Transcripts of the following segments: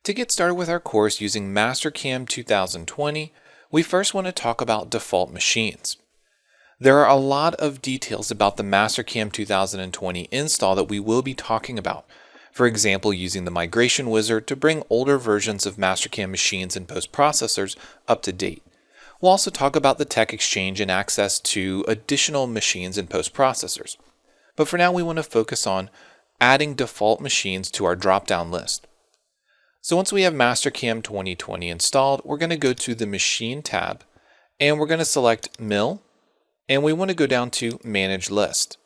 To get started with our course using Mastercam 2020, we first want to talk about default machines. There are a lot of details about the Mastercam 2020 install that we will be talking about. For example, using the migration wizard to bring older versions of Mastercam machines and post-processors up to date. We'll also talk about the tech exchange and access to additional machines and post-processors. But for now, we want to focus on adding default machines to our drop-down list. So once we have Mastercam 2020 installed, we're going to go to the Machine tab, and we're going to select Mill, and we want to go down to Manage List.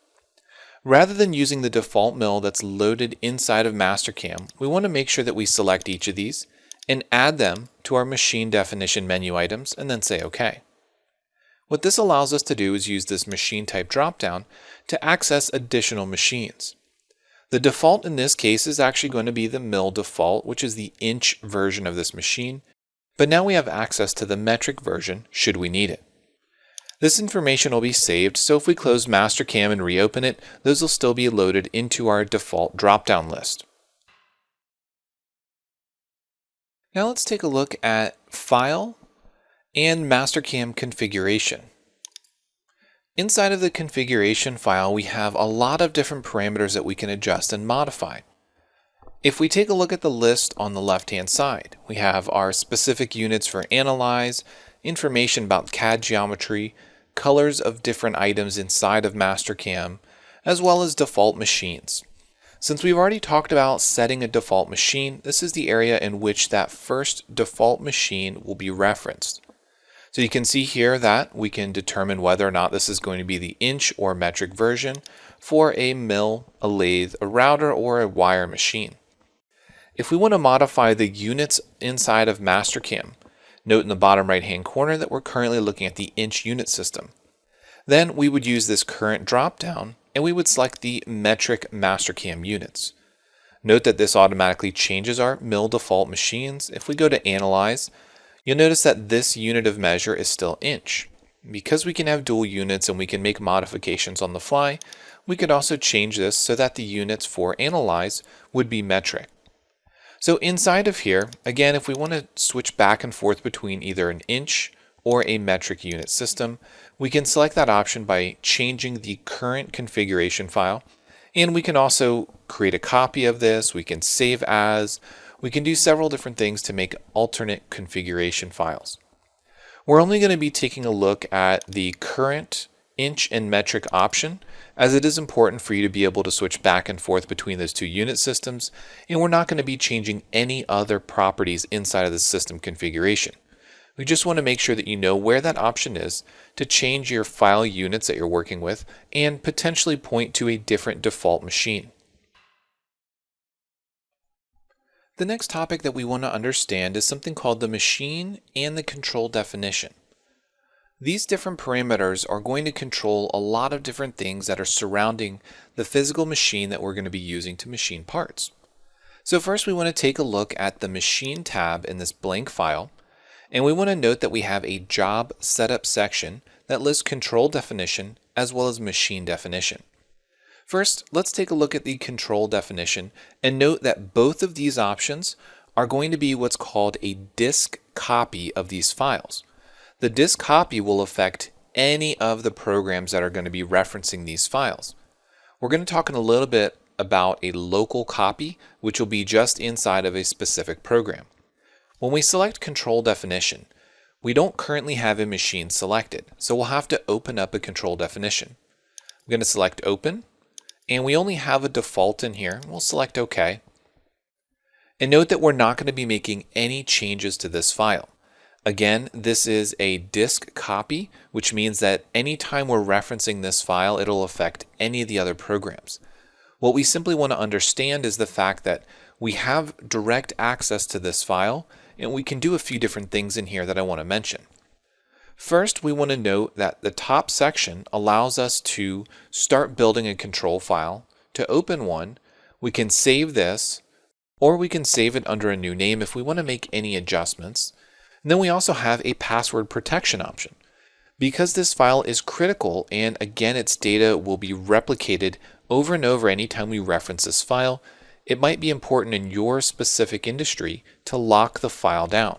Rather than using the default mill that's loaded inside of Mastercam, we want to make sure that we select each of these and add them to our machine definition menu items and then say OK. What this allows us to do is use this machine type dropdown to access additional machines. The default in this case is actually going to be the mill default, which is the inch version of this machine, but now we have access to the metric version should we need it. This information will be saved, so if we close Mastercam and reopen it, those will still be loaded into our default drop-down list. Now let's take a look at File and Mastercam Configuration. Inside of the configuration file, we have a lot of different parameters that we can adjust and modify. If we take a look at the list on the left-hand side, we have our specific units for Analyze, information about CAD geometry, colors of different items inside of Mastercam, as well as default machines. Since we've already talked about setting a default machine, this is the area in which that first default machine will be referenced. So you can see here that we can determine whether or not this is going to be the inch or metric version for a mill, a lathe, a router, or a wire machine. If we want to modify the units inside of Mastercam, note in the bottom right hand corner that we're currently looking at the inch unit system. Then we would use this current drop down and we would select the metric Mastercam units. Note that this automatically changes our mill default machines. If we go to Analyze, you'll notice that this unit of measure is still inch. Because we can have dual units and we can make modifications on the fly, we could also change this so that the units for Analyze would be metric. So inside of here, again, if we want to switch back and forth between either an inch or a metric unit system, we can select that option by changing the current configuration file. And we can also create a copy of this, we can save as, we can do several different things to make alternate configuration files. We're only going to be taking a look at the current inch and metric option, as it is important for you to be able to switch back and forth between those two unit systems, and we're not going to be changing any other properties inside of the system configuration. We just want to make sure that you know where that option is to change your file units that you're working with and potentially point to a different default machine. The next topic that we want to understand is something called the machine and the control definition. These different parameters are going to control a lot of different things that are surrounding the physical machine that we're going to be using to machine parts. So first we want to take a look at the Machine tab in this blank file, and we want to note that we have a Job Setup section that lists control definition as well as machine definition. First, let's take a look at the control definition and note that both of these options are going to be what's called a disk copy of these files. The disk copy will affect any of the programs that are going to be referencing these files. We're going to talk in a little bit about a local copy, which will be just inside of a specific program. When we select control definition, we don't currently have a machine selected, so we'll have to open up a control definition. I'm going to select Open. And we only have a default in here. We'll select OK. And note that we're not going to be making any changes to this file. Again, this is a disk copy, which means that anytime we're referencing this file, it'll affect any of the other programs. What we simply want to understand is the fact that we have direct access to this file, and we can do a few different things in here that I want to mention. First, we want to note that the top section allows us to start building a control file. To open one, we can save this, or we can save it under a new name if we want to make any adjustments. And then we also have a password protection option. Because this file is critical, and again its data will be replicated over and over anytime we reference this file, it might be important in your specific industry to lock the file down.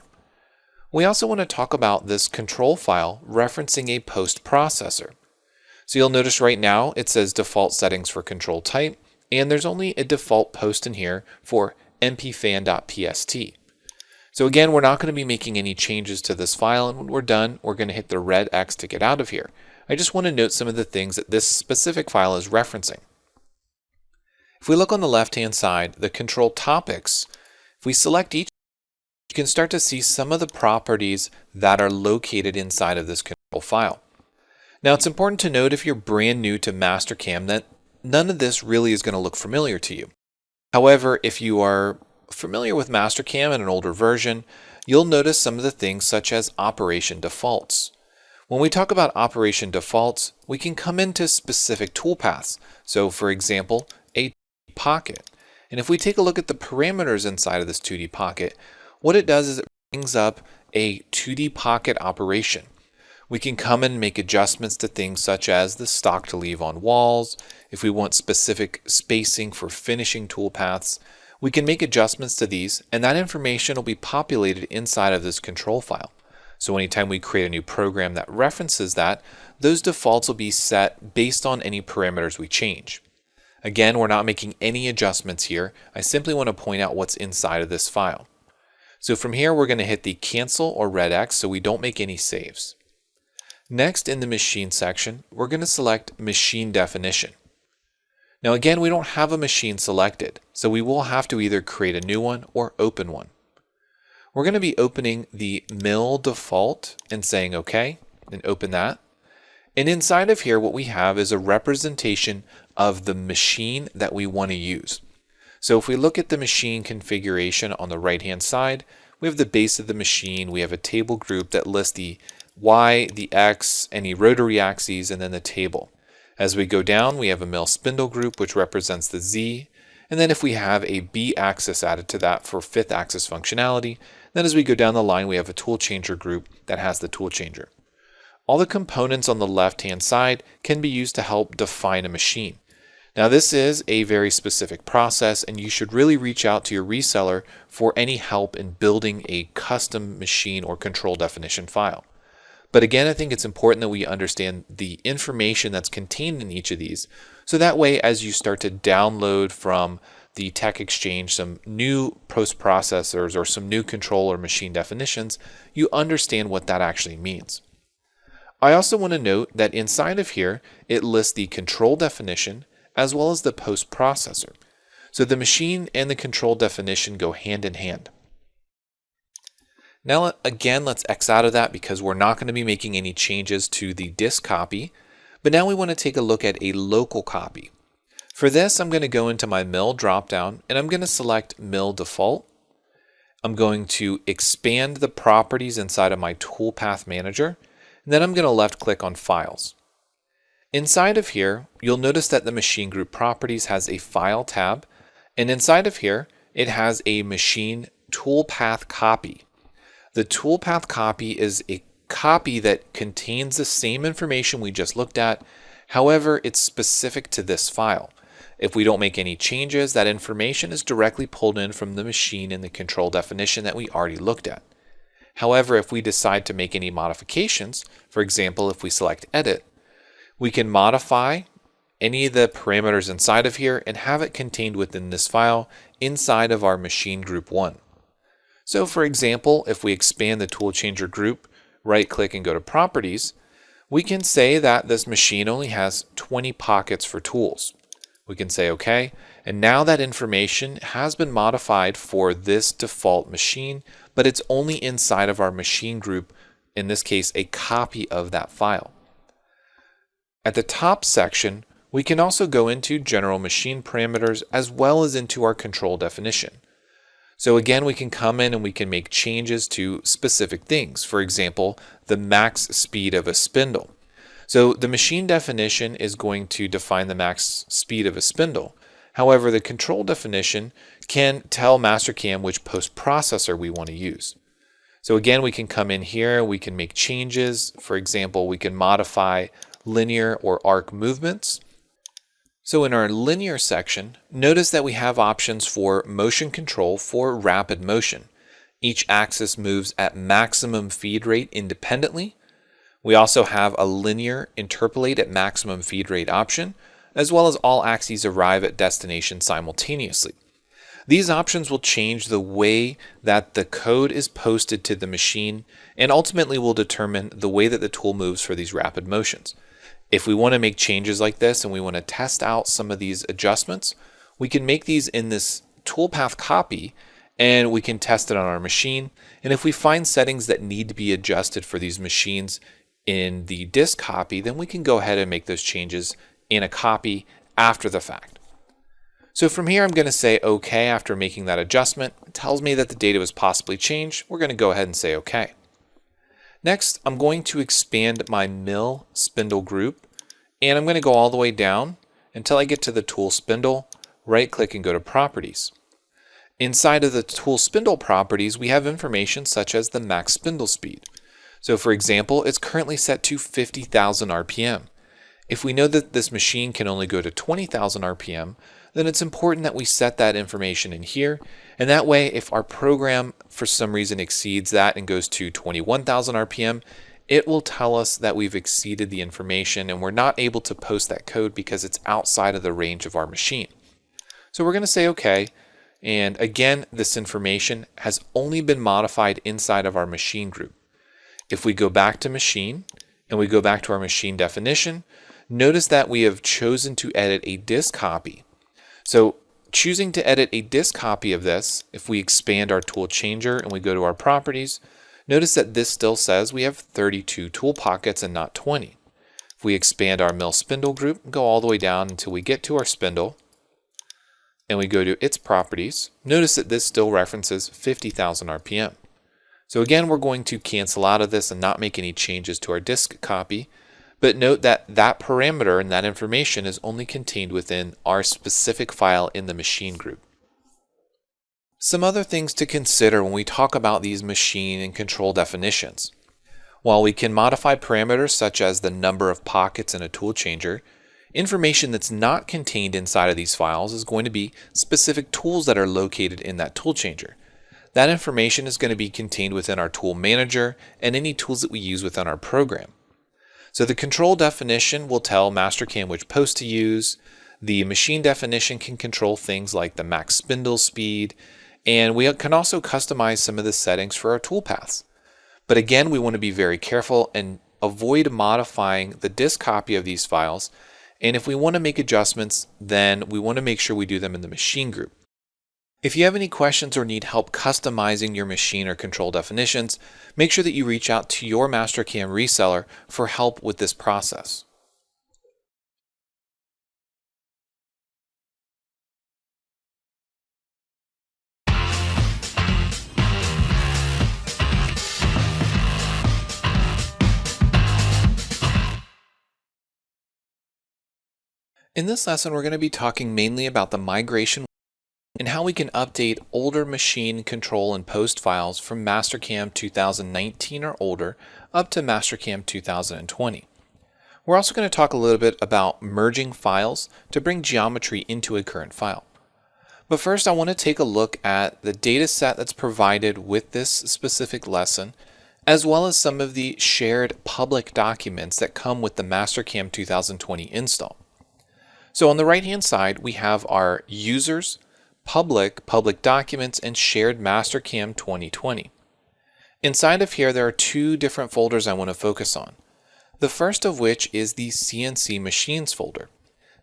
We also want to talk about this control file referencing a post processor. So you'll notice right now it says default settings for control type, and there's only a default post in here for mpfan.pst. So again, we're not going to be making any changes to this file, and when we're done, we're going to hit the red X to get out of here. I just want to note some of the things that this specific file is referencing. If we look on the left-hand side, the control topics, if we select each, you can start to see some of the properties that are located inside of this control file. Now, it's important to note if you're brand new to Mastercam that none of this really is going to look familiar to you. However, if you are familiar with Mastercam in an older version, you'll notice some of the things such as operation defaults. When we talk about operation defaults, we can come into specific toolpaths. So for example, a pocket. And if we take a look at the parameters inside of this 2D pocket, what it does is it brings up a 2D pocket operation. We can come and make adjustments to things such as the stock to leave on walls. If we want specific spacing for finishing toolpaths, we can make adjustments to these, and that information will be populated inside of this control file. So anytime we create a new program that references that, those defaults will be set based on any parameters we change. Again, we're not making any adjustments here. I simply want to point out what's inside of this file. So from here, we're going to hit the cancel or red X so we don't make any saves. Next, in the machine section, we're going to select machine definition. Now again, we don't have a machine selected, so we will have to either create a new one or open one. We're going to be opening the mill default and saying OK, and open that. And inside of here, what we have is a representation of the machine that we want to use. So if we look at the machine configuration on the right-hand side, we have the base of the machine, we have a table group that lists the Y, the X, any rotary axes, and then the table. As we go down, we have a mill spindle group, which represents the Z. And then if we have a B axis added to that for fifth axis functionality, then as we go down the line, we have a tool changer group that has the tool changer. All the components on the left-hand side can be used to help define a machine. Now this is a very specific process, and you should really reach out to your reseller for any help in building a custom machine or control definition file. But again, I think it's important that we understand the information that's contained in each of these, so that way as you start to download from the Tech Exchange some new post processors or some new control or machine definitions, you understand what that actually means. I also want to note that inside of here, it lists the control definition as well as the post processor. So the machine and the control definition go hand in hand. Now again, let's X out of that because we're not going to be making any changes to the disk copy, but now we want to take a look at a local copy. For this, I'm going to go into my mill dropdown and I'm going to select mill default. I'm going to expand the properties inside of my toolpath manager, and then I'm going to left click on files. Inside of here, you'll notice that the machine group properties has a file tab, and inside of here, it has a machine toolpath copy. The toolpath copy is a copy that contains the same information we just looked at. However, it's specific to this file. If we don't make any changes, that information is directly pulled in from the machine in the control definition that we already looked at. However, if we decide to make any modifications, for example, if we select edit, we can modify any of the parameters inside of here and have it contained within this file inside of our machine group 1. So for example, if we expand the tool changer group, right click and go to properties, we can say that this machine only has 20 pockets for tools. We can say OK, and now that information has been modified for this default machine, but it's only inside of our machine group, in this case a copy of that file. At the top section, we can also go into general machine parameters as well as into our control definition. So again, we can come in and we can make changes to specific things. For example, the max speed of a spindle. So the machine definition is going to define the max speed of a spindle. However, the control definition can tell Mastercam which post processor we want to use. So again, we can come in here, we can make changes. For example, we can modify linear or arc movements. So in our linear section, notice that we have options for motion control for rapid motion. Each axis moves at maximum feed rate independently. We also have a linear interpolate at maximum feed rate option, as well as all axes arrive at destination simultaneously. These options will change the way that the code is posted to the machine and ultimately will determine the way that the tool moves for these rapid motions. If we want to make changes like this and we want to test out some of these adjustments, we can make these in this toolpath copy and we can test it on our machine. And if we find settings that need to be adjusted for these machines in the disk copy, then we can go ahead and make those changes in a copy after the fact. So from here, I'm going to say OK after making that adjustment. It tells me that the data was possibly changed. We're going to go ahead and say OK. Next, I'm going to expand my mill spindle group, and I'm going to go all the way down until I get to the tool spindle, right-click and go to Properties. Inside of the tool spindle properties, we have information such as the max spindle speed. So for example, it's currently set to 50,000 RPM. If we know that this machine can only go to 20,000 RPM, then it's important that we set that information in here. And that way, if our program for some reason exceeds that and goes to 21,000 RPM, it will tell us that we've exceeded the information and we're not able to post that code because it's outside of the range of our machine. So we're going to say OK. And again, this information has only been modified inside of our machine group. If we go back to machine and we go back to our machine definition, notice that we have chosen to edit a disk copy. So choosing to edit a disk copy of this, if we expand our tool changer and we go to our properties, notice that this still says we have 32 tool pockets and not 20. If we expand our mill spindle group, go all the way down until we get to our spindle, and we go to its properties, notice that this still references 50,000 RPM. So again, we're going to cancel out of this and not make any changes to our disk copy, but note that that parameter and that information is only contained within our specific file in the machine group. Some other things to consider when we talk about these machine and control definitions. While we can modify parameters such as the number of pockets in a tool changer, information that's not contained inside of these files is going to be specific tools that are located in that tool changer. That information is going to be contained within our tool manager and any tools that we use within our program. So the control definition will tell Mastercam which post to use. The machine definition can control things like the max spindle speed, and we can also customize some of the settings for our tool paths. But again, we want to be very careful and avoid modifying the disk copy of these files. And if we want to make adjustments, then we want to make sure we do them in the machine group. If you have any questions or need help customizing your machine or control definitions, make sure that you reach out to your Mastercam reseller for help with this process. In this lesson, we're going to be talking mainly about the migration and how we can update older machine control and post files from Mastercam 2019 or older up to Mastercam 2020. We're also going to talk a little bit about merging files to bring geometry into a current file. But first, I want to take a look at the data set that's provided with this specific lesson, as well as some of the shared public documents that come with the Mastercam 2020 install. So on the right-hand side, we have our users, public documents, and shared Mastercam 2020. Inside of here, there are two different folders I want to focus on. The first of which is the CNC Machines folder.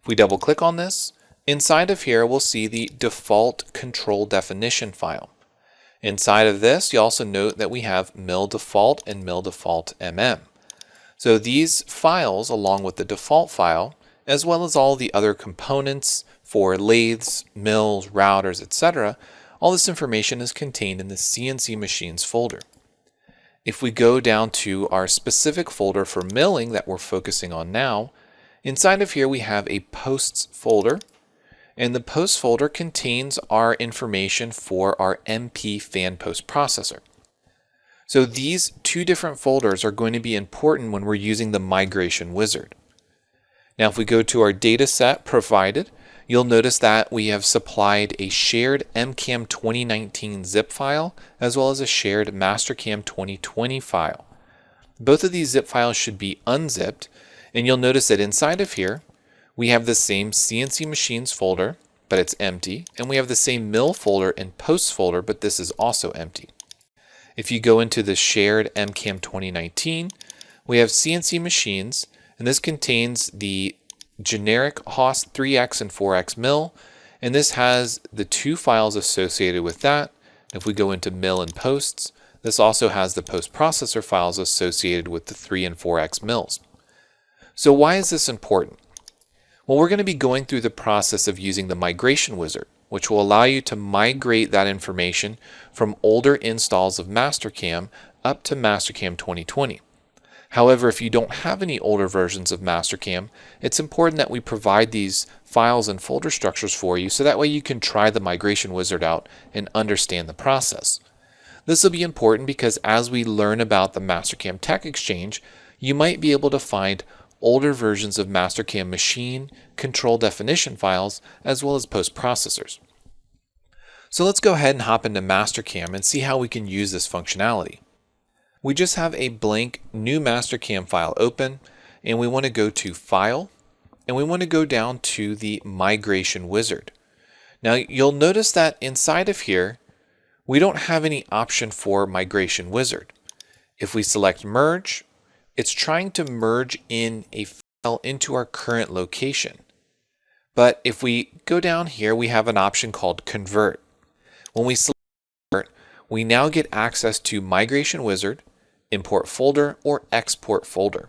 If we double click on this, inside of here, we'll see the default control definition file. Inside of this, you also note that we have mill default and mill default mm. So these files, along with the default file, as well as all the other components for lathes, mills, routers, etc., all this information is contained in the CNC Machines folder. If we go down to our specific folder for milling that we're focusing on now, inside of here we have a posts folder, and the posts folder contains our information for our MP fan post processor. So these two different folders are going to be important when we're using the migration wizard. Now, if we go to our data set provided, you'll notice that we have supplied a shared MCAM 2019 zip file as well as a shared Mastercam 2020 file. Both of these zip files should be unzipped, and you'll notice that inside of here we have the same CNC machines folder, but it's empty, and we have the same mill folder and posts folder, but this is also empty. If you go into the shared MCAM 2019, we have CNC machines, and this contains the generic Haas 3X and 4X mill, and this has the two files associated with that. If we go into mill and posts, this also has the post processor files associated with the 3 and 4X mills. So why is this important? Well, we're going to be going through the process of using the migration wizard, which will allow you to migrate that information from older installs of Mastercam up to Mastercam 2020. However, if you don't have any older versions of Mastercam, it's important that we provide these files and folder structures for you so that way you can try the migration wizard out and understand the process. This will be important because as we learn about the Mastercam Tech Exchange, you might be able to find older versions of Mastercam machine control definition files as well as post processors. So let's go ahead and hop into Mastercam and see how we can use this functionality. We just have a blank new Mastercam file open, and we want to go to File, and we want to go down to the Migration Wizard. Now you'll notice that inside of here, we don't have any option for Migration Wizard. If we select Merge, it's trying to merge in a file into our current location. But if we go down here, we have an option called Convert. When we select Convert, we now get access to Migration Wizard, Import Folder, or Export Folder.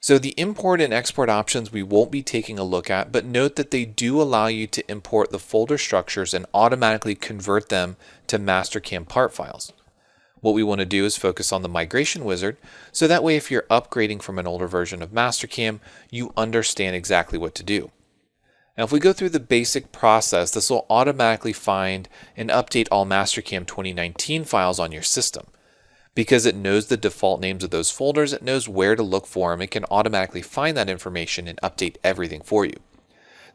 So the import and export options we won't be taking a look at, but note that they do allow you to import the folder structures and automatically convert them to Mastercam part files. What we want to do is focus on the migration wizard, so that way if you're upgrading from an older version of Mastercam, you understand exactly what to do. Now if we go through the basic process, this will automatically find and update all Mastercam 2019 files on your system. Because it knows the default names of those folders, it knows where to look for them, it can automatically find that information and update everything for you.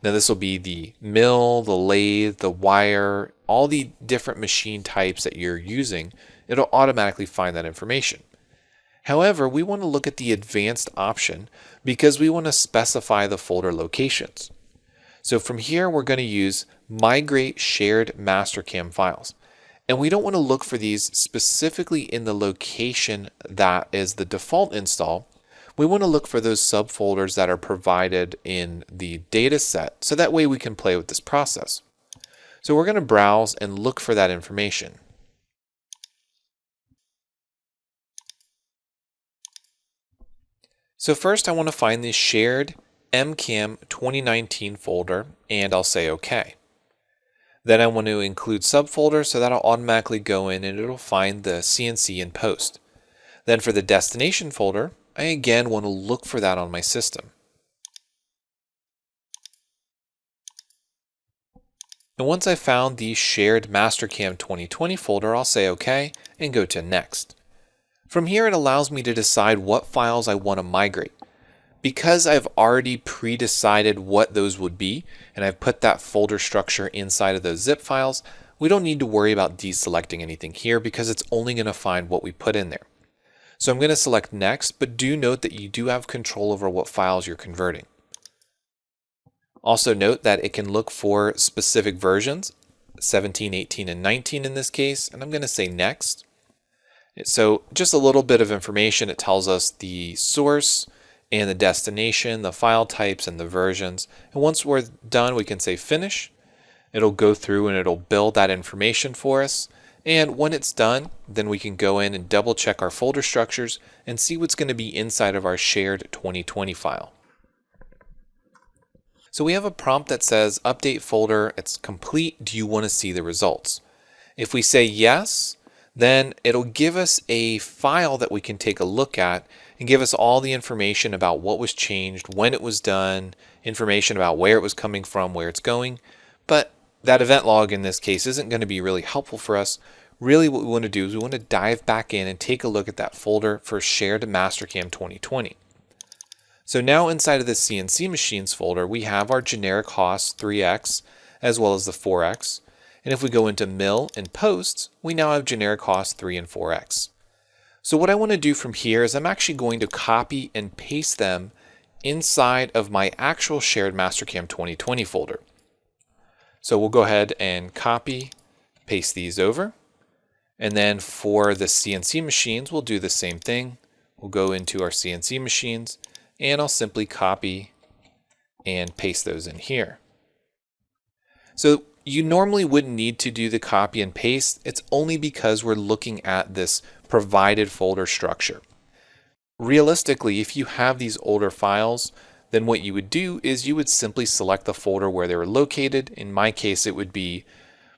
Now this will be the mill, the lathe, the wire, all the different machine types that you're using. It'll automatically find that information. However, we want to look at the advanced option because we want to specify the folder locations. So from here, we're going to use Migrate Shared Mastercam Files. And we don't want to look for these specifically in the location that is the default install. We want to look for those subfolders that are provided in the data set, so that way we can play with this process. So we're going to browse and look for that information. So first I want to find the shared MCAM 2019 folder, and I'll say OK. Then I want to include subfolders, so that'll automatically go in and it'll find the CNC and post. Then for the destination folder, I again want to look for that on my system. And once I found the shared Mastercam 2020 folder, I'll say OK and go to Next. From here, it allows me to decide what files I want to migrate. Because I've already pre-decided what those would be, and I've put that folder structure inside of those zip files, we don't need to worry about deselecting anything here because it's only going to find what we put in there. So I'm going to select Next, but do note that you do have control over what files you're converting. Also note that it can look for specific versions, 17, 18, and 19 in this case, and I'm going to say Next. So just a little bit of information. It tells us the source and the destination, the file types, and the versions. And once we're done, we can say Finish. It'll go through and it'll build that information for us. And when it's done, then we can go in and double check our folder structures and see what's going to be inside of our shared 2020 file. So we have a prompt that says, update folder, it's complete. Do you want to see the results? If we say yes, then it'll give us a file that we can take a look at and give us all the information about what was changed, when it was done, information about where it was coming from, where it's going. But that event log in this case isn't going to be really helpful for us. Really what we want to do is we want to dive back in and take a look at that folder for shared Mastercam 2020. So now inside of the CNC Machines folder, we have our generic Haas 3X as well as the 4X. And if we go into Mill and Posts, we now have generic Haas 3 and 4X. So what I want to do from here is I'm actually going to copy and paste them inside of my actual shared Mastercam 2020 folder. So we'll go ahead and copy, paste these over. And then for the CNC machines, we'll do the same thing. We'll go into our CNC machines and I'll simply copy and paste those in here. So you normally wouldn't need to do the copy and paste. It's only because we're looking at this provided folder structure. Realistically, if you have these older files, then what you would do is you would simply select the folder where they were located. In my case, it would be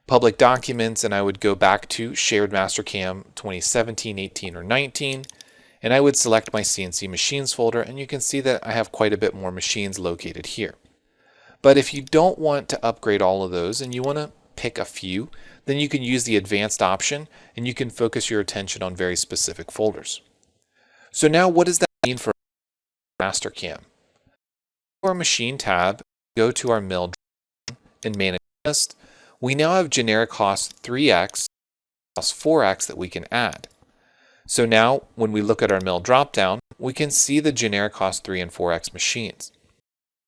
public documents, and I would go back to shared Mastercam 2017, 18, or 19, and I would select my CNC machines folder, and you can see that I have quite a bit more machines located here. But if you don't want to upgrade all of those and you want to pick a few, then you can use the advanced option and you can focus your attention on very specific folders. So now what does that mean for Mastercam? For our machine tab, go to our mill and manage list. We now have generic Haas 3X, Haas 4X that we can add. So now when we look at our mill dropdown, we can see the generic Haas 3 and 4X machines.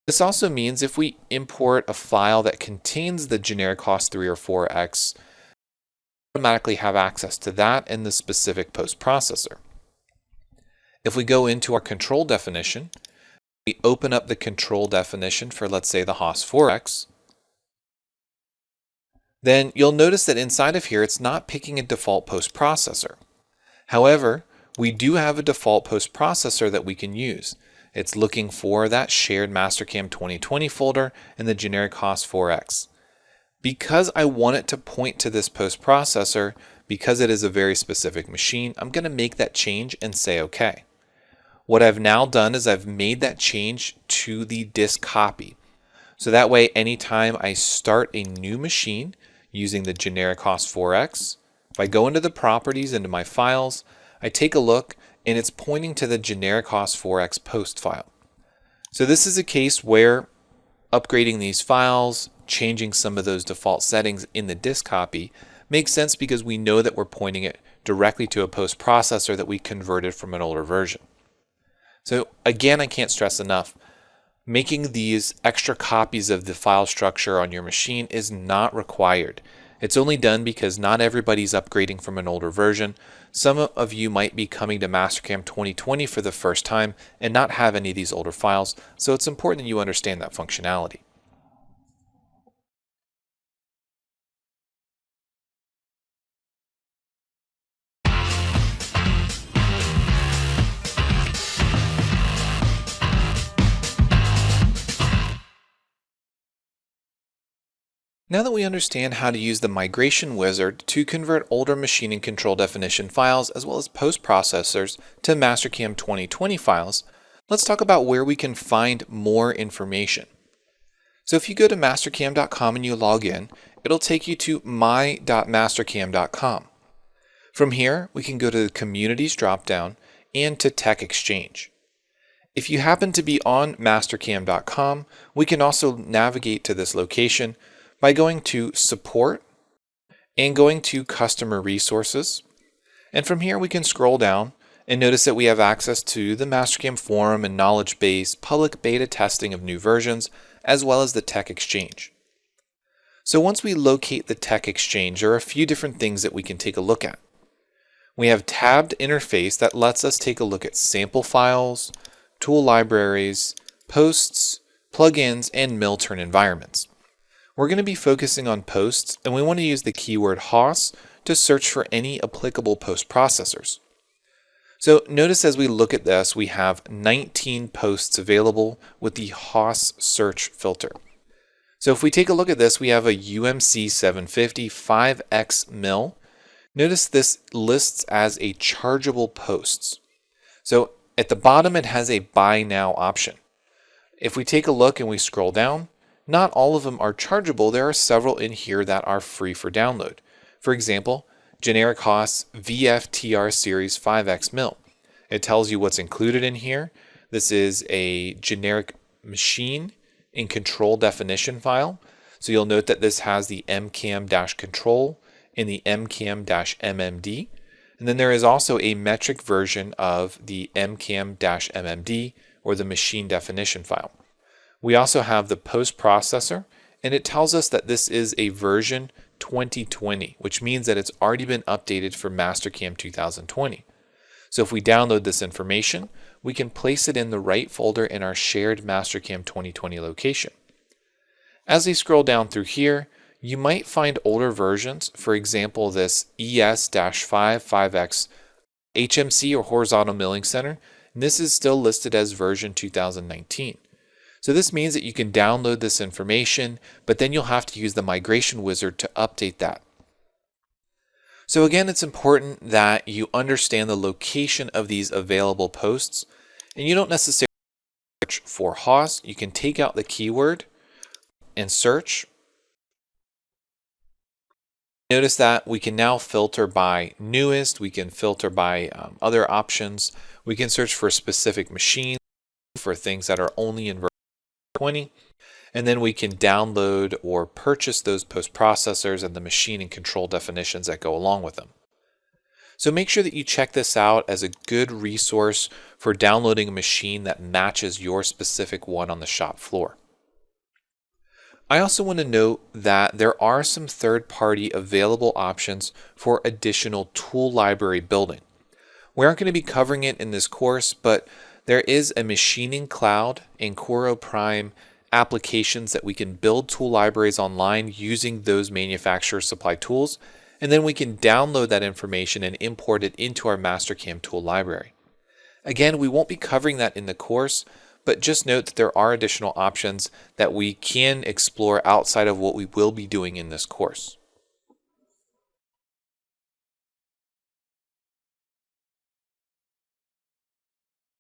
This also means if we import a file that contains the generic Haas 3 or 4X, we automatically have access to that in the specific post processor. If we go into our control definition, we open up the control definition for, let's say, the Haas 4X, then you'll notice that inside of here, it's not picking a default post processor. However, we do have a default post processor that we can use. It's looking for that shared Mastercam 2020 folder in the generic Haas 4X. Because I want it to point to this post processor, because it is a very specific machine, I'm going to make that change and say OK. What I've now done is I've made that change to the disk copy. So that way, anytime I start a new machine using the generic Haas 4X, if I go into the properties, into my files, I take a look, and it's pointing to the generic Haas 4X post file. So this is a case where upgrading these files, changing some of those default settings in the disk copy makes sense because we know that we're pointing it directly to a post processor that we converted from an older version. So again, I can't stress enough, making these extra copies of the file structure on your machine is not required. It's only done because not everybody's upgrading from an older version. Some of you might be coming to Mastercam 2020 for the first time and not have any of these older files, so it's important that you understand that functionality. Now that we understand how to use the migration wizard to convert older machine and control definition files as well as post processors to Mastercam 2020 files, let's talk about where we can find more information. So if you go to mastercam.com and you log in, it'll take you to my.mastercam.com. From here, we can go to the Communities dropdown and to Tech Exchange. If you happen to be on mastercam.com, we can also navigate to this location by going to Support and going to Customer Resources. And from here we can scroll down and notice that we have access to the Mastercam forum and knowledge base, public beta testing of new versions, as well as the Tech Exchange. So once we locate the Tech Exchange, there are a few different things that we can take a look at. We have tabbed interface that lets us take a look at sample files, tool libraries, posts, plugins, and mill turn environments. We're going to be focusing on posts, and we want to use the keyword Haas to search for any applicable post processors. So notice as we look at this, we have 19 posts available with the Haas search filter. So if we take a look at this, we have a UMC 750 5X mill. Notice this lists as a chargeable posts. So at the bottom, it has a buy now option. If we take a look and we scroll down, not all of them are chargeable. There are several in here that are free for download. For example, generic Haas VFTR Series 5X mill. It tells you what's included in here, This is a generic machine in control definition file. So you'll note that this has the mcam-control and the mcam-mmd. And then there is also a metric version of the mcam-mmd, or the machine definition file. We also have the post processor, and it tells us that this is a version 2020, which means that it's already been updated for Mastercam 2020. So if we download this information, we can place it in the right folder in our shared Mastercam 2020 location. As we scroll down through here, you might find older versions, for example this ES-5 HMC, or Horizontal Milling Center, and this is still listed as version 2019. So this means that you can download this information, but then you'll have to use the migration wizard to update that. So again, it's important that you understand the location of these available posts, and you don't necessarily search for HOS. You can take out the keyword and search. Notice that we can now filter by newest, we can filter by other options, we can search for specific machines, for things that are only in version 20, and then we can download or purchase those post processors and the machine and control definitions that go along with them. So make sure that you check this out as a good resource for downloading a machine that matches your specific one on the shop floor. I also want to note that there are some third-party available options for additional tool library building. We aren't going to be covering it in this course, but there is a Machining Cloud and Coro Prime applications that we can build tool libraries online using those manufacturer supply tools, and then we can download that information and import it into our Mastercam tool library. Again, we won't be covering that in the course, but just note that there are additional options that we can explore outside of what we will be doing in this course.